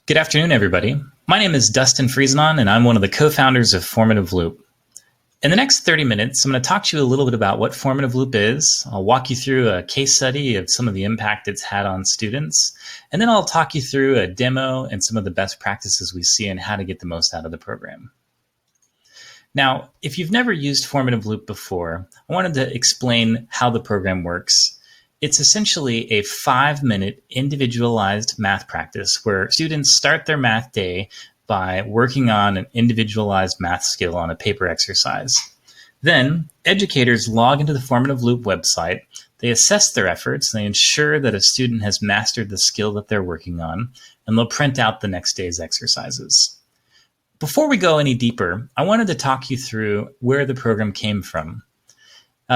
Good afternoon, everybody. My name is Dustin Friesenon, and I'm one of the co-founders of Formative Loop. In the next 30 minutes, I'm going to talk to you a little bit about what Formative Loop is. I'll walk you through a case study of some of the impact it's had on students, and then I'll talk you through a demo and some of the best practices we see and how to get the most out of the program. Now, if you've never used Formative Loop before, I wanted to explain how the program works. It's essentially a 5-minute individualized math practice where students start their math day by working on an individualized math skill on a paper exercise. Then, educators log into the Formative Loop website, they assess their efforts, and they ensure that a student has mastered the skill that they're working on, and they'll print out the next day's exercises. Before we go any deeper, I wanted to talk you through where the program came from.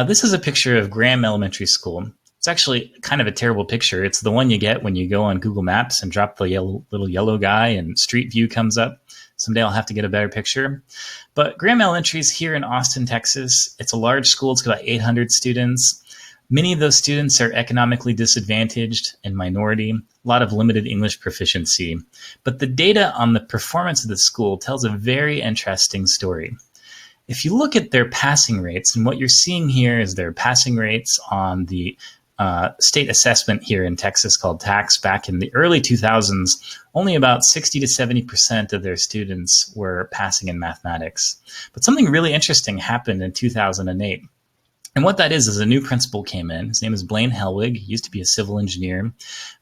This is a picture of Graham Elementary School. It's actually kind of a terrible picture. It's the one you get when you go on Google Maps and drop the little yellow guy and Street View comes up. Someday I'll have to get a better picture. But Graham Elementary is here in Austin, Texas. It's a large school. It's got about 800 students. Many of those students are economically disadvantaged and minority, a lot of limited English proficiency. But the data on the performance of the school tells a very interesting story. If you look at their passing rates, and what you're seeing here is their passing rates on the state assessment here in Texas called TAX back in the early 2000s, only about 60 to 70% of their students were passing in mathematics. But something really interesting happened in 2008. And what that is a new principal came in. His name is Blaine Helwig. He used to be a civil engineer.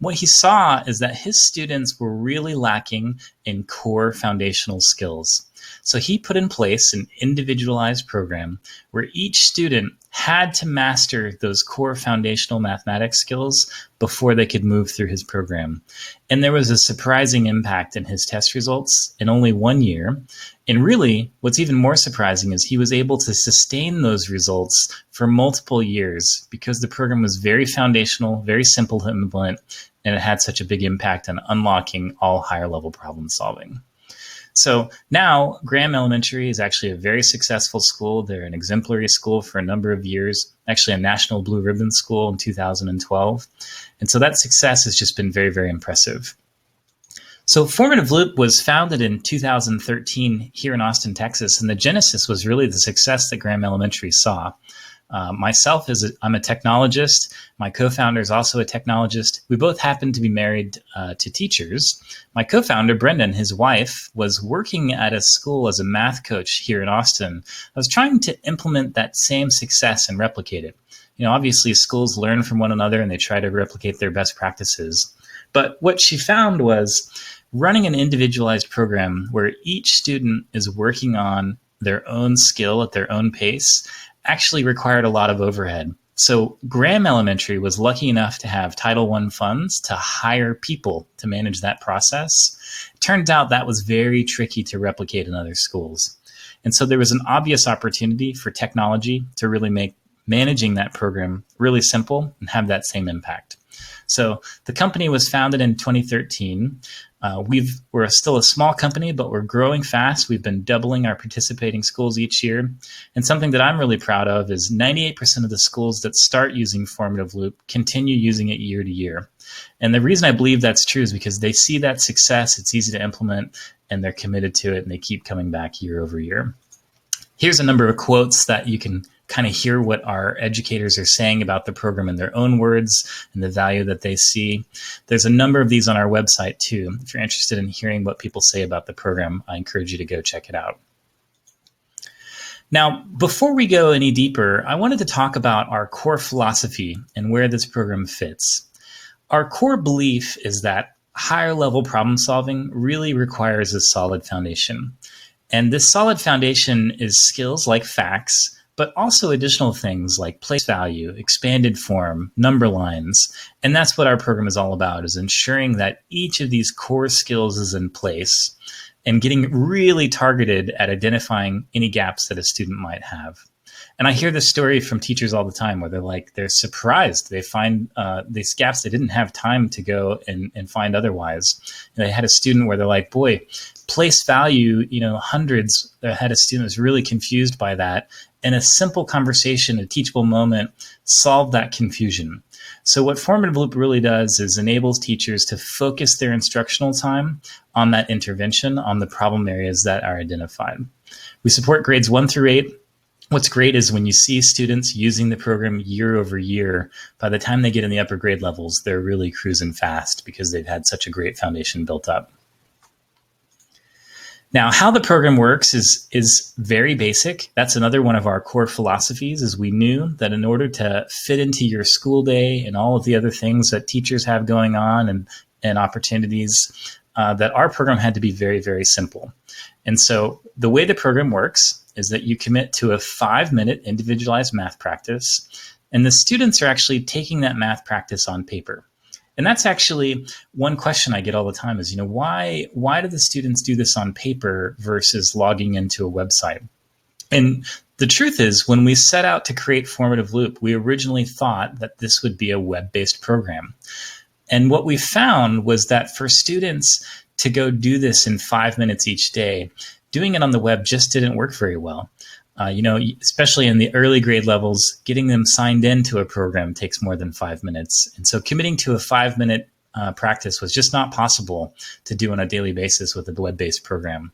What he saw is that his students were really lacking in core foundational skills. So he put in place an individualized program where each student had to master those core foundational mathematics skills before they could move through his program. And there was a surprising impact in his test results in only 1 year. And really, what's even more surprising is he was able to sustain those results for multiple years because the program was very foundational, very simple to implement, and it had such a big impact on unlocking all higher level problem solving. So now Graham Elementary is actually a very successful school. They're an exemplary school for a number of years, actually a national blue ribbon school in 2012. And so that success has just been very, very impressive. So Formative Loop was founded in 2013 here in Austin, Texas, and the genesis was really the success that Graham Elementary saw. Myself, I'm a technologist. My co-founder is also a technologist. We both happen to be married to teachers. My co-founder, Brendan, his wife, was working at a school as a math coach here in Austin. I was trying to implement that same success and replicate it. Obviously schools learn from one another and they try to replicate their best practices. But what she found was running an individualized program where each student is working on their own skill at their own pace actually required a lot of overhead. So Graham Elementary was lucky enough to have Title I funds to hire people to manage that process. It turns out that was very tricky to replicate in other schools. And so there was an obvious opportunity for technology to really make managing that program really simple and have that same impact. So the company was founded in 2013. We're still a small company, but we're growing fast. We've been doubling our participating schools each year. And something that I'm really proud of is 98% of the schools that start using Formative Loop continue using it year to year. And the reason I believe that's true is because they see that success, it's easy to implement, and they're committed to it, and they keep coming back year over year. Here's a number of quotes that you can kind of hear what our educators are saying about the program in their own words and the value that they see. There's a number of these on our website too. If you're interested in hearing what people say about the program, I encourage you to go check it out. Now, before we go any deeper, I wanted to talk about our core philosophy and where this program fits. Our core belief is that higher level problem solving really requires a solid foundation. And this solid foundation is skills like facts, but also additional things like place value, expanded form, number lines. And that's what our program is all about, is ensuring that each of these core skills is in place and getting really targeted at identifying any gaps that a student might have. And I hear this story from teachers all the time where they're surprised. They find these gaps they didn't have time to go and find otherwise. And they had a student where they're like, boy, place value, hundreds. I had a student who was really confused by that. And a simple conversation, a teachable moment, solved that confusion. So what Formative Loop really does is enables teachers to focus their instructional time on that intervention, on the problem areas that are identified. We support grades 1 through 8. What's great is when you see students using the program year over year, by the time they get in the upper grade levels, they're really cruising fast because they've had such a great foundation built up. Now, how the program works is very basic. That's another one of our core philosophies, is we knew that in order to fit into your school day and all of the other things that teachers have going on and opportunities, that our program had to be very, very simple. And so the way the program works is that you commit to a 5-minute individualized math practice, and the students are actually taking that math practice on paper. And that's actually one question I get all the time is, why do the students do this on paper versus logging into a website? And the truth is, when we set out to create Formative Loop, we originally thought that this would be a web-based program. And what we found was that for students to go do this in 5 minutes each day, doing it on the web just didn't work very well. Especially in the early grade levels, getting them signed into a program takes more than 5 minutes. And so committing to a 5-minute practice was just not possible to do on a daily basis with a web-based program.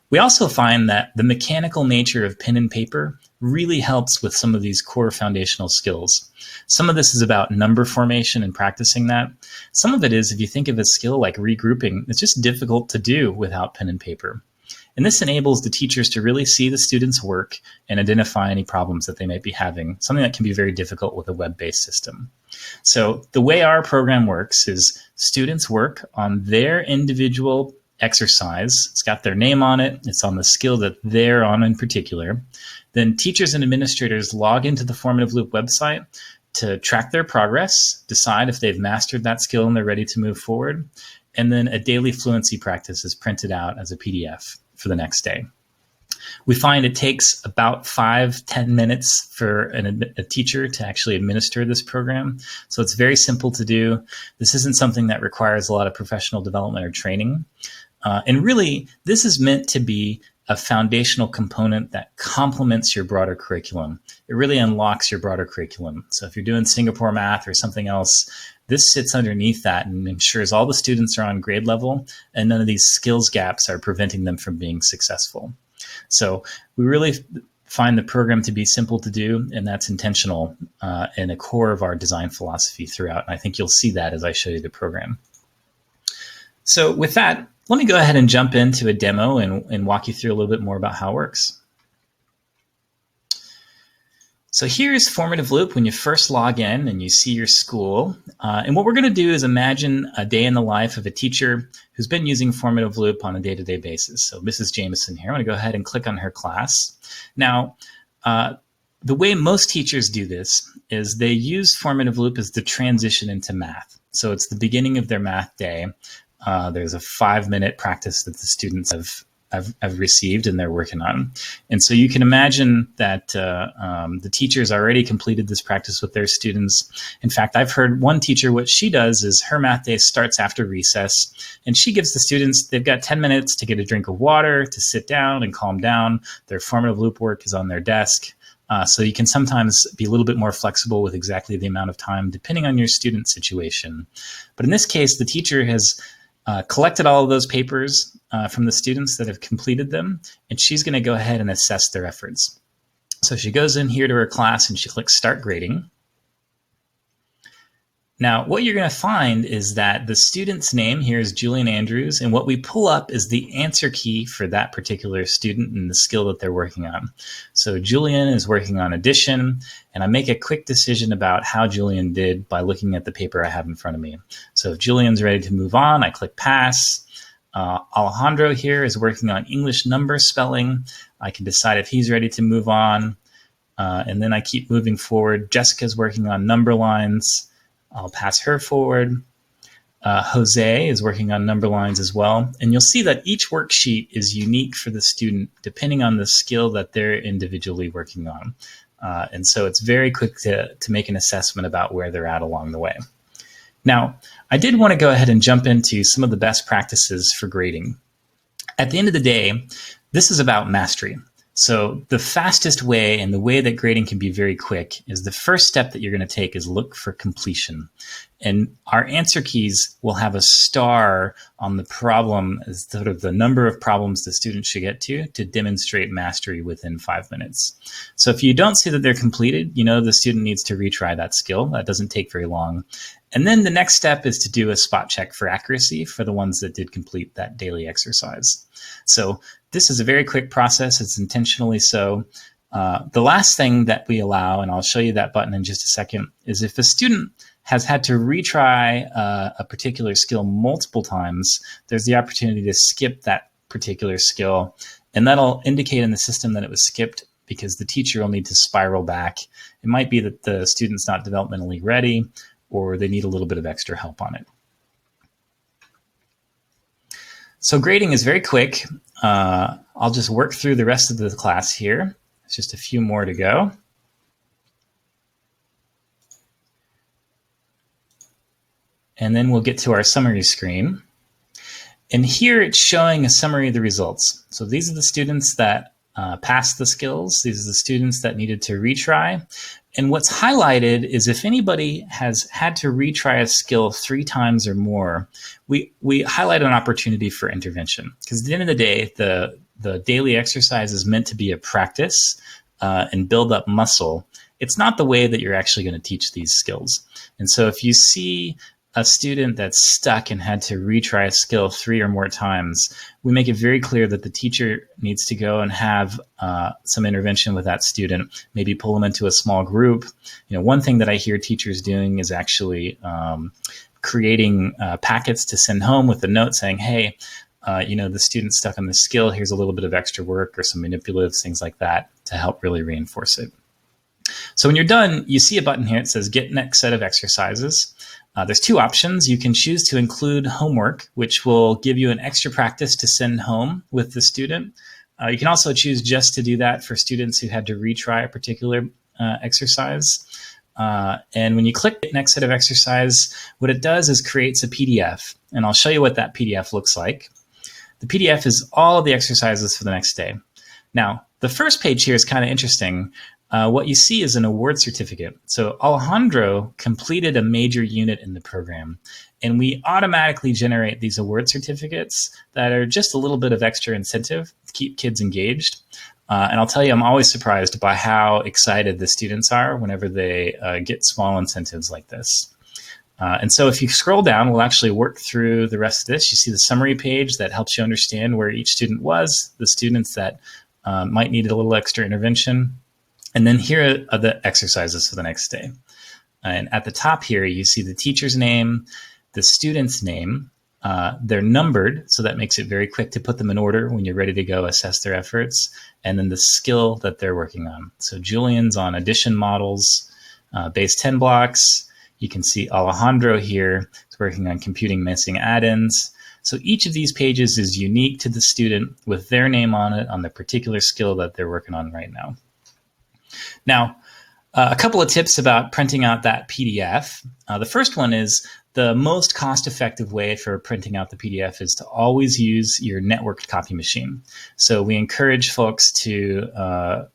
We also find that the mechanical nature of pen and paper really helps with some of these core foundational skills. Some of this is about number formation and practicing that. Some of it is, if you think of a skill like regrouping, it's just difficult to do without pen and paper. And this enables the teachers to really see the students' work and identify any problems that they might be having, something that can be very difficult with a web-based system. So the way our program works is students work on their individual exercise. It's got their name on it. It's on the skill that they're on in particular. Then teachers and administrators log into the Formative Loop website to track their progress, decide if they've mastered that skill and they're ready to move forward. And then a daily fluency practice is printed out as a PDF for the next day. We find it takes about 5-10 minutes for a teacher to actually administer this program. So it's very simple to do. This isn't something that requires a lot of professional development or training. And really, this is meant to be a foundational component that complements your broader curriculum. It really unlocks your broader curriculum. So if you're doing Singapore math or something else, this sits underneath that and ensures all the students are on grade level and none of these skills gaps are preventing them from being successful. So we really find the program to be simple to do, and that's intentional and a core of our design philosophy throughout. And I think you'll see that as I show you the program. So with that, let me go ahead and jump into a demo and walk you through a little bit more about how it works. So here's Formative Loop when you first log in and you see your school. And what we're going to do is imagine a day in the life of a teacher who's been using Formative Loop on a day-to-day basis. So Mrs. Jameson here. I'm going to go ahead and click on her class. Now, the way most teachers do this is they use Formative Loop as the transition into math. So it's the beginning of their math day. There's a 5-minute practice that the students have received and they're working on. And so you can imagine that the teachers already completed this practice with their students. In fact, I've heard one teacher, what she does is her math day starts after recess, and she gives the students, they've got 10 minutes to get a drink of water, to sit down and calm down. Their Formative Loop work is on their desk. So you can sometimes be a little bit more flexible with exactly the amount of time, depending on your student situation. But in this case, the teacher has collected all of those papers from the students that have completed them, and she's going to go ahead and assess their efforts. So she goes in here to her class and she clicks Start Grading. Now, what you're going to find is that the student's name here is Julian Andrews, and what we pull up is the answer key for that particular student and the skill that they're working on. So Julian is working on addition, and I make a quick decision about how Julian did by looking at the paper I have in front of me. So if Julian's ready to move on, I click Pass. Alejandro here is working on English number spelling. I can decide if he's ready to move on, and then I keep moving forward. Jessica's working on number lines. I'll pass her forward. Jose is working on number lines as well. And you'll see that each worksheet is unique for the student depending on the skill that they're individually working on. And so it's very quick to make an assessment about where they're at along the way. Now, I did want to go ahead and jump into some of the best practices for grading. At the end of the day, this is about mastery. So the fastest way and the way that grading can be very quick is the first step that you're going to take is look for completion. And our answer keys will have a star on the problem as sort of the number of problems the student should get to demonstrate mastery within 5 minutes. So if you don't see that they're completed, you know the student needs to retry that skill. That doesn't take very long. And then the next step is to do a spot check for accuracy for the ones that did complete that daily exercise. So this is a very quick process. It's intentionally so. The last thing that we allow, and I'll show you that button in just a second, is if a student has had to retry a particular skill multiple times, there's the opportunity to skip that particular skill. And that'll indicate in the system that it was skipped because the teacher will need to spiral back. It might be that the student's not developmentally ready or they need a little bit of extra help on it. So grading is very quick. I'll just work through the rest of the class here. It's just a few more to go. And then we'll get to our summary screen. And here it's showing a summary of the results. So these are the students that passed the skills. These are the students that needed to retry. And what's highlighted is if anybody has had to retry a skill 3 times or more, we highlight an opportunity for intervention. Because at the end of the day, the daily exercise is meant to be a practice and build up muscle. It's not the way that you're actually going to teach these skills. And so if you see a student that's stuck and had to retry a skill 3 or more times, we make it very clear that the teacher needs to go and have some intervention with that student, maybe pull them into a small group. You know, one thing that I hear teachers doing is actually creating packets to send home with a note saying, hey, you know, the student's stuck on this skill. Here's a little bit of extra work or some manipulatives, things like that to help really reinforce it. So when you're done, you see a button here. It says Get Next Set of Exercises. There's 2 options. You can choose to include homework, which will give you an extra practice to send home with the student. You can also choose just to do that for students who had to retry a particular exercise. And when you click Next Set of Exercise, what it does is creates a PDF. And I'll show you what that PDF looks like. The PDF is all of the exercises for the next day. Now, the first page here is kind of interesting. What you see is an award certificate. So Alejandro completed a major unit in the program, and we automatically generate these award certificates that are just a little bit of extra incentive to keep kids engaged. And I'll tell you, I'm always surprised by how excited the students are whenever they get small incentives like this. And so if you scroll down, we'll actually work through the rest of this. You see the summary page that helps you understand where each student was, the students that might need a little extra intervention. And then here are the exercises for the next day. And at the top here, you see the teacher's name, the student's name. They're numbered, so that makes it very quick to put them in order when you're ready to go assess their efforts. And then the skill that they're working on. So Julian's on addition models, base 10 blocks. You can see Alejandro here is working on computing missing add-ins. So each of these pages is unique to the student with their name on it on the particular skill that they're working on right now. Now, a couple of tips about printing out that PDF. The first one is the most cost-effective way for printing out the PDF is to always use your networked copy machine. So we encourage folks to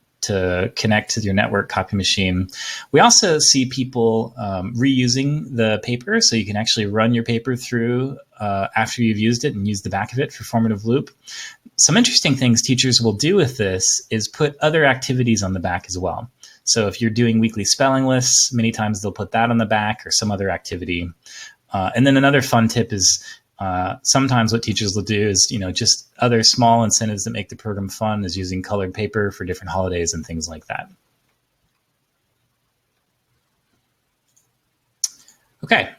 connect to your network copy machine. We also see people reusing the paper, so you can actually run your paper through after you've used it and use the back of it for Formative Loop. Some interesting things teachers will do with this is put other activities on the back as well. So if you're doing weekly spelling lists, many times they'll put that on the back or some other activity. And then another fun tip is sometimes what teachers will do is, just other small incentives that make the program fun is using colored paper for different holidays and things like that. Okay.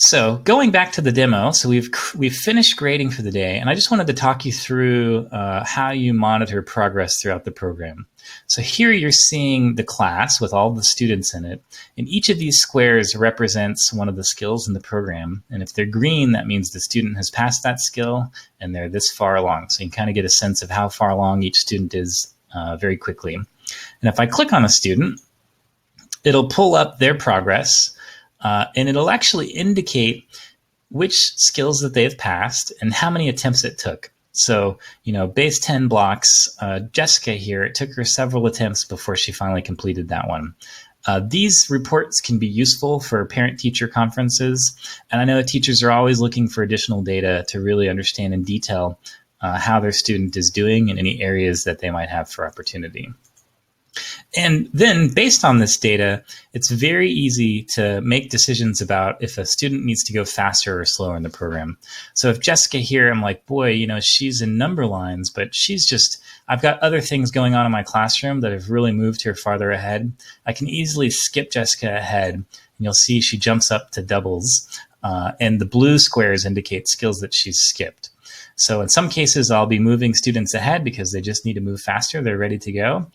So going back to the demo, so we've finished grading for the day, and I just wanted to talk you through how you monitor progress throughout the program. So here you're seeing the class with all the students in it, and each of these squares represents one of the skills in the program. And if they're green, that means the student has passed that skill and they're this far along. So you can kind of get a sense of how far along each student is very quickly. And if I click on a student, it'll pull up their progress. And it'll actually indicate which skills that they've passed and how many attempts it took. So, base 10 blocks, Jessica here, it took her several attempts before she finally completed that one. These reports can be useful for parent-teacher conferences, and I know that teachers are always looking for additional data to really understand in detail how their student is doing in any areas that they might have for opportunity. And then based on this data, it's very easy to make decisions about if a student needs to go faster or slower in the program. So if Jessica here, I'm like, boy, she's in number lines, but I've got other things going on in my classroom that have really moved her farther ahead. I can easily skip Jessica ahead, and you'll see she jumps up to doubles, and the blue squares indicate skills that she's skipped. So in some cases, I'll be moving students ahead because they just need to move faster. They're ready to go.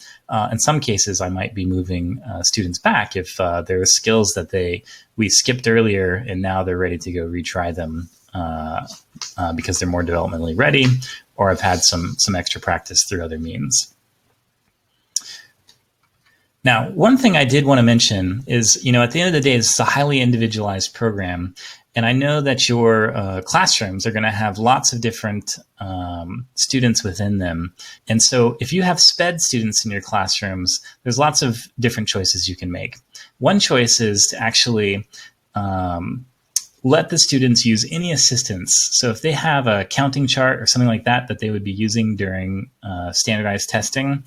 In some cases, I might be moving students back if there are skills that we skipped earlier and now they're ready to go retry them because they're more developmentally ready, or I've had some extra practice through other means. Now, one thing I did want to mention is, at the end of the day, this is a highly individualized program. And I know that your classrooms are going to have lots of different students within them. And so if you have SPED students in your classrooms, there's lots of different choices you can make. One choice is to actually let the students use any assistance. So if they have a counting chart or something like that they would be using during standardized testing,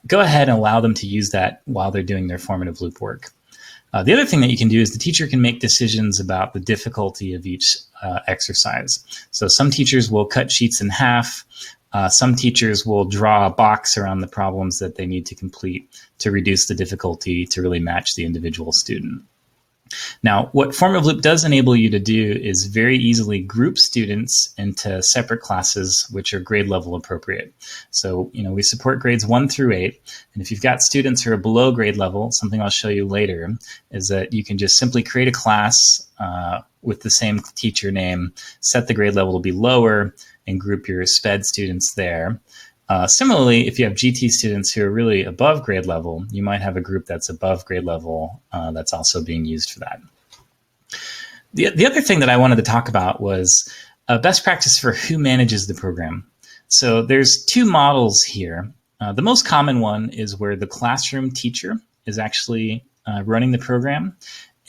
go ahead and allow them to use that while they're doing their formative loop work. The other thing that you can do is the teacher can make decisions about the difficulty of each exercise. So some teachers will cut sheets in half. Some teachers will draw a box around the problems that they need to complete to reduce the difficulty to really match the individual student. Now, what Formative Loop does enable you to do is very easily group students into separate classes, which are grade level appropriate. So, we support grades 1 through 8. And if you've got students who are below grade level, something I'll show you later is that you can just simply create a class with the same teacher name, set the grade level to be lower, and group your SPED students there. Similarly, if you have GT students who are really above grade level, you might have a group that's above grade level that's also being used for that. The other thing that I wanted to talk about was best practice for who manages the program. So there's two models here. The most common one is where the classroom teacher is actually running the program.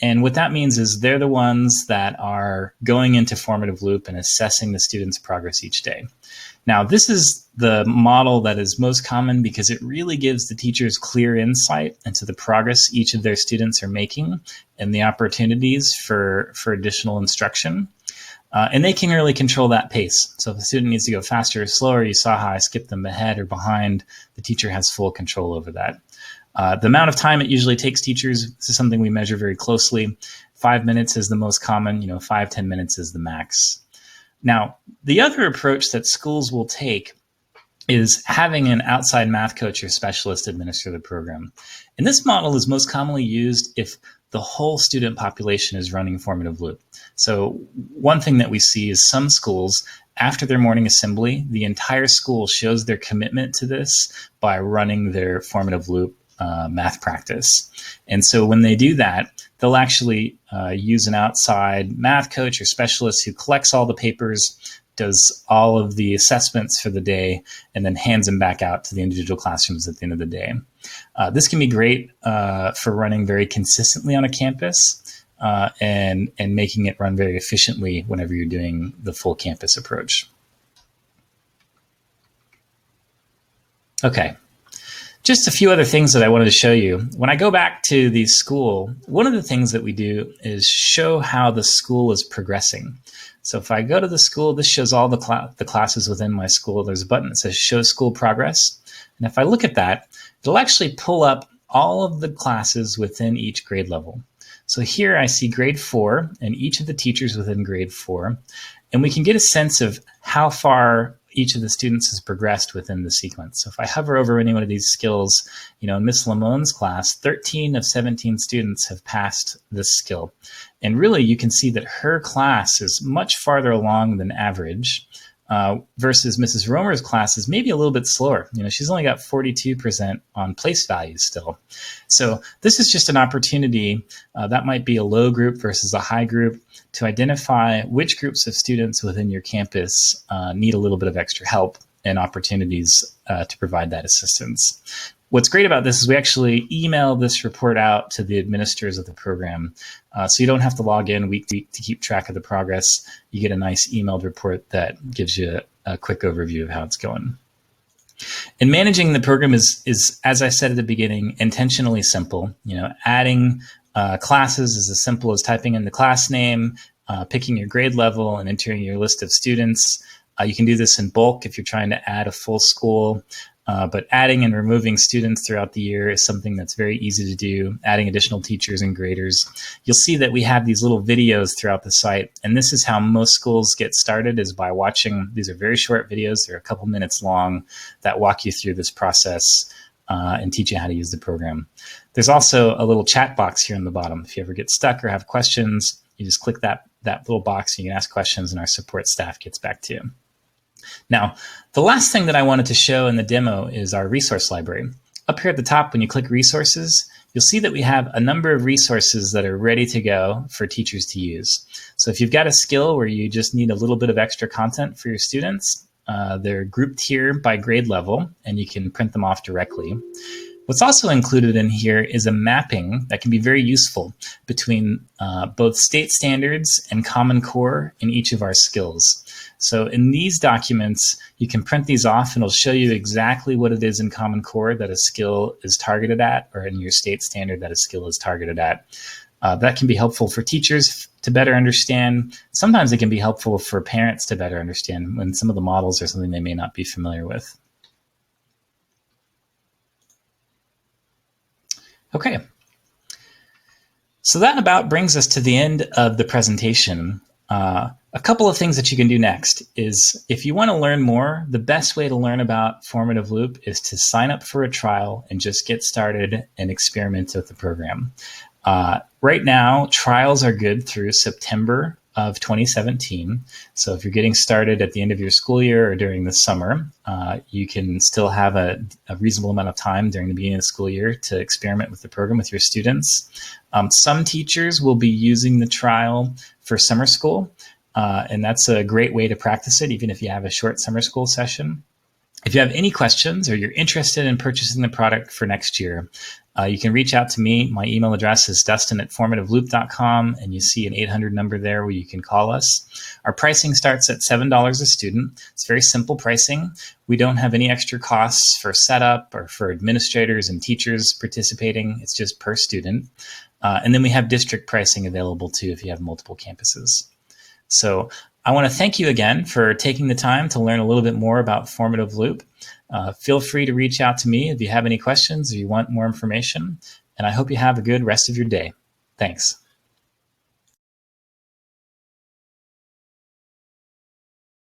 And what that means is they're the ones that are going into Formative Loop and assessing the students' progress each day. Now, this is the model that is most common because it really gives the teachers clear insight into the progress each of their students are making and the opportunities for additional instruction. And they can really control that pace. So if a student needs to go faster or slower, you saw how I skipped them ahead or behind, the teacher has full control over that. The amount of time it usually takes teachers, this is something we measure very closely. 5 minutes is the most common, 5-10 minutes is the max. Now, the other approach that schools will take is having an outside math coach or specialist administer the program. And this model is most commonly used if the whole student population is running Formative Loop. So one thing that we see is some schools, after their morning assembly, the entire school shows their commitment to this by running their Formative Loop math practice. And so when they do that, they'll actually use an outside math coach or specialist who collects all the papers, does all of the assessments for the day, and then hands them back out to the individual classrooms at the end of the day. This can be great for running very consistently on a campus and making it run very efficiently whenever you're doing the full campus approach. Okay. Just a few other things that I wanted to show you. When I go back to the school, one of the things that we do is show how the school is progressing. So if I go to the school, this shows all the classes within my school. There's a button that says Show School Progress. And if I look at that, it'll actually pull up all of the classes within each grade level. So here I see grade 4 and each of the teachers within grade 4. And we can get a sense of how far each of the students has progressed within the sequence. So if I hover over any one of these skills, in Miss Lamone's class, 13 of 17 students have passed this skill. And really, you can see that her class is much farther along than average. versus Mrs. Romer's class is maybe a little bit slower. She's only got 42% on place values still. So this is just an opportunity that might be a low group versus a high group to identify which groups of students within your campus need a little bit of extra help and opportunities to provide that assistance. What's great about this is we actually email this report out to the administrators of the program. So you don't have to log in week to week to keep track of the progress. You get a nice emailed report that gives you a quick overview of how it's going. And managing the program is, as I said at the beginning, intentionally simple. Adding classes is as simple as typing in the class name, picking your grade level, and entering your list of students. You can do this in bulk if you're trying to add a full school. But adding and removing students throughout the year is something that's very easy to do, adding additional teachers and graders. You'll see that we have these little videos throughout the site, and this is how most schools get started, is by watching. These are very short videos. They're a couple minutes long that walk you through this process and teach you how to use the program. There's also a little chat box here in the bottom. If you ever get stuck or have questions, you just click that little box and you can ask questions and our support staff gets back to you. Now, the last thing that I wanted to show in the demo is our resource library. Up here at the top, when you click resources, you'll see that we have a number of resources that are ready to go for teachers to use. So if you've got a skill where you just need a little bit of extra content for your students, they're grouped here by grade level, and you can print them off directly. What's also included in here is a mapping that can be very useful between both state standards and Common Core in each of our skills. So in these documents, you can print these off and it'll show you exactly what it is in Common Core that a skill is targeted at, or in your state standard that a skill is targeted at. That can be helpful for teachers to better understand. Sometimes it can be helpful for parents to better understand when some of the models are something they may not be familiar with. Okay, so that about brings us to the end of the presentation. A couple of things that you can do next is, if you want to learn more, the best way to learn about Formative Loop is to sign up for a trial and just get started and experiment with the program. Right now, trials are good through September of 2017. So if you're getting started at the end of your school year or during the summer, you can still have a reasonable amount of time during the beginning of the school year to experiment with the program with your students. Some teachers will be using the trial for summer school, and that's a great way to practice it, even if you have a short summer school session. If you have any questions or you're interested in purchasing the product for next year, you can reach out to me. My email address is dustin@formativeloop.com, and you see an 800 number there where you can call us. Our pricing starts at $7 a student. It's very simple pricing. We don't have any extra costs for setup or for administrators and teachers participating. It's just per student. And then we have district pricing available too if you have multiple campuses. So I want to thank you again for taking the time to learn a little bit more about Formative Loop. Feel free to reach out to me if you have any questions or you want more information, and I hope you have a good rest of your day. Thanks.